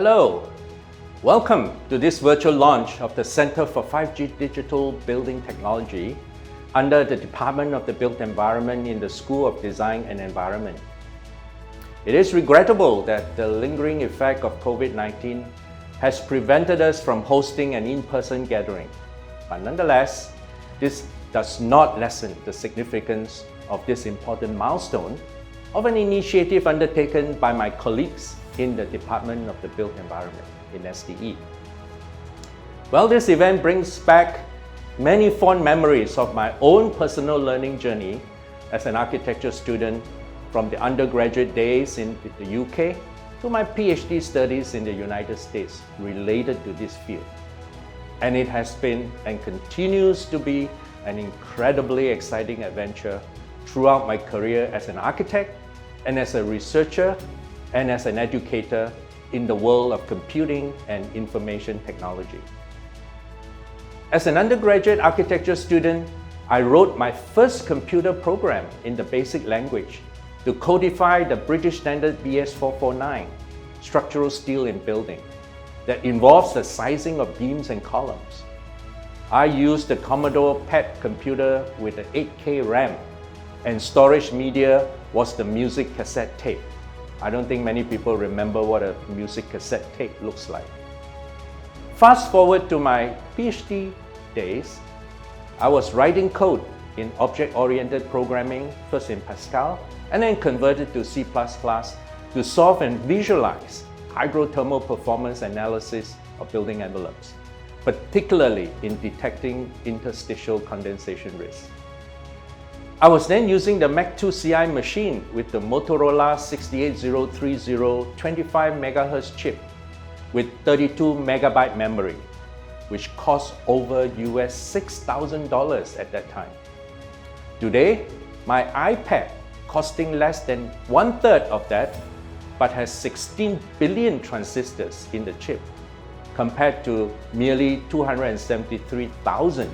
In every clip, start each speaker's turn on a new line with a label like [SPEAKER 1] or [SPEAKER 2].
[SPEAKER 1] Hello, welcome to this virtual launch of the Center for 5G Digital Building Technology under the Department of the Built Environment in the School of Design and Environment. It is regrettable that the lingering effect of COVID-19 has prevented us from hosting an in-person gathering, but nonetheless, this does not lessen the significance of this important milestone of an initiative undertaken by my colleagues in the Department of the Built Environment in SDE. Well, this event brings back many fond memories of my own personal learning journey as an architecture student from the undergraduate days in the UK to my PhD studies in the United States related to this field. And it has been and continues to be an incredibly exciting adventure throughout my career as an architect and as a researcher and as an educator in the world of computing and information technology. As an undergraduate architecture student, I wrote my first computer program in the BASIC language to codify the British standard BS 449, structural steel in building, that involves the sizing of beams and columns. I used the Commodore PET computer with an 8K RAM, and storage media was the music cassette tape. I don't think many people remember what a music cassette tape looks like. Fast forward to my PhD days, I was writing code in object-oriented programming, first in Pascal, and then converted to C++ to solve and visualize hydrothermal performance analysis of building envelopes, particularly in detecting interstitial condensation risk. I was then using the Mac 2 CI machine with the Motorola 68030 25 MHz chip with 32 megabyte memory, which cost over US $6,000 at that time. Today, my iPad, costing less than 1/3 of that, but has 16 billion transistors in the chip, compared to merely 273,000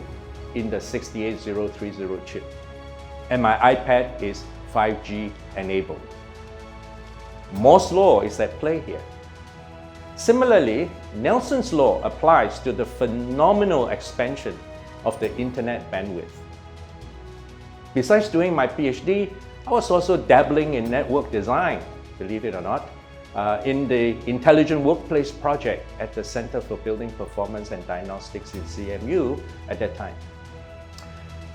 [SPEAKER 1] in the 68030 chip. And my iPad is 5G enabled. Moore's law is at play here. Similarly, Nelson's law applies to the phenomenal expansion of the internet bandwidth. Besides doing my PhD, I was also dabbling in network design, believe it or not, in the Intelligent Workplace project at the Center for Building Performance and Diagnostics in CMU at that time.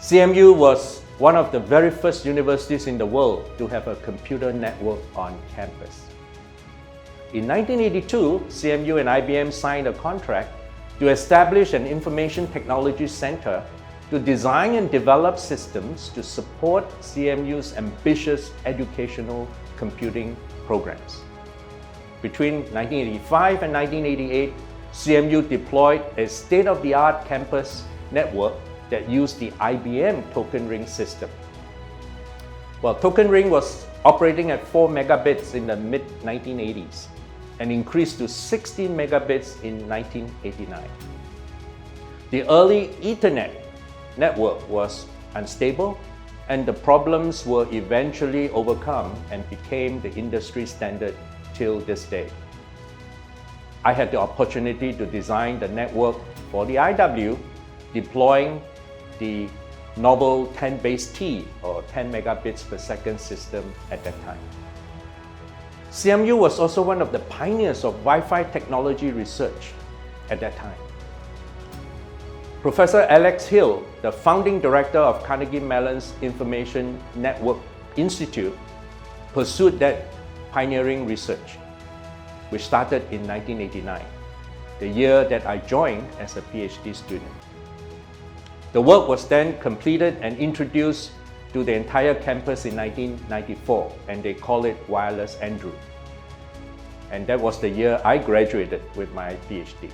[SPEAKER 1] CMU was one of the very first universities in the world to have a computer network on campus. In 1982, CMU and IBM signed a contract to establish an information technology center to design and develop systems to support CMU's ambitious educational computing programs. Between 1985 and 1988, CMU deployed a state-of-the-art campus network that used the IBM Token Ring system. Well, Token Ring was operating at 4 megabits in the mid-1980s and increased to 16 megabits in 1989. The early Ethernet network was unstable, and the problems were eventually overcome and became the industry standard till this day. I had the opportunity to design the network for the IW, deploying the novel 10BASE-T or 10 megabits per second system at that time. CMU was also one of the pioneers of Wi-Fi technology research at that time. Professor Alex Hill, the founding director of Carnegie Mellon's Information Network Institute, pursued that pioneering research, which started in 1989, the year that I joined as a PhD student. The work was then completed and introduced to the entire campus in 1994, and they call it Wireless Andrew. And that was the year I graduated with my PhD.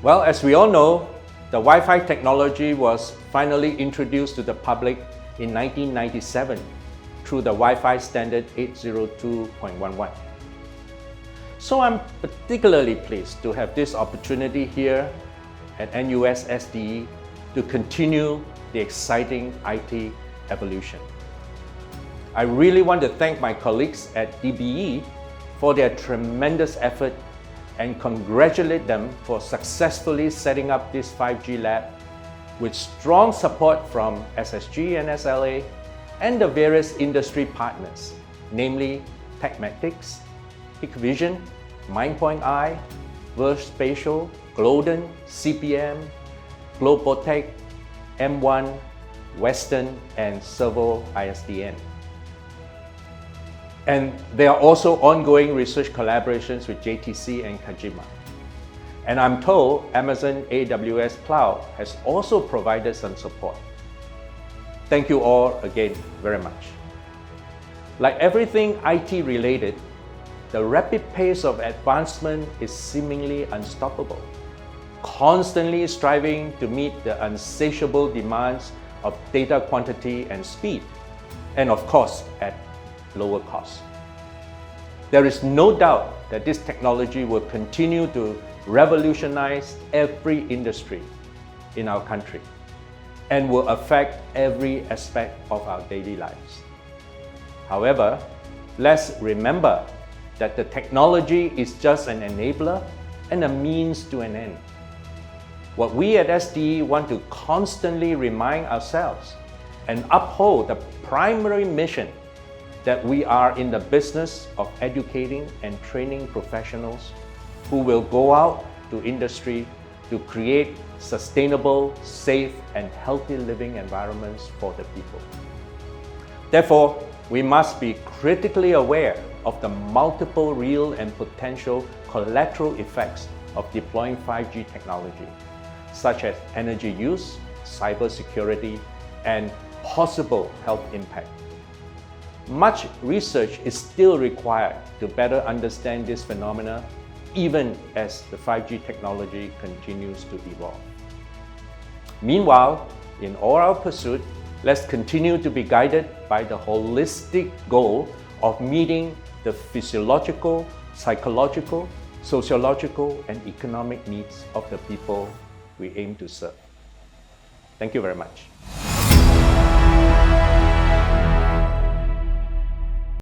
[SPEAKER 1] Well, as we all know, the Wi-Fi technology was finally introduced to the public in 1997 through the Wi-Fi standard 802.11. So I'm particularly pleased to have this opportunity here at NUS SDE to continue the exciting IT evolution. I really want to thank my colleagues at DBE for their tremendous effort and congratulate them for successfully setting up this 5G lab with strong support from SSG and SLA and the various industry partners, namely Techmatics, Hikvision, Mindpoint Eye, Verge Spatial, Gloden, CPM, Globotech, M1, Western, and Servo ISDN. And there are also ongoing research collaborations with JTC and Kajima. And I'm told Amazon AWS Cloud has also provided some support. Thank you all again very much. Like everything IT related, the rapid pace of advancement is seemingly unstoppable, constantly striving to meet the insatiable demands of data quantity and speed, and of course at lower cost. There is no doubt that this technology will continue to revolutionize every industry in our country and will affect every aspect of our daily lives. However, let's remember that the technology is just an enabler and a means to an end. What we at SDE want to constantly remind ourselves and uphold the primary mission that we are in the business of educating and training professionals who will go out to industry to create sustainable, safe, and healthy living environments for the people. Therefore, we must be critically aware of the multiple real and potential collateral effects of deploying 5G technology, such as energy use, cybersecurity, and possible health impact. Much research is still required to better understand this phenomena, even as the 5G technology continues to evolve. Meanwhile, in all our pursuit, let's continue to be guided by the holistic goal of meeting the physiological, psychological, sociological, and economic needs of the people we aim to serve. Thank you very much.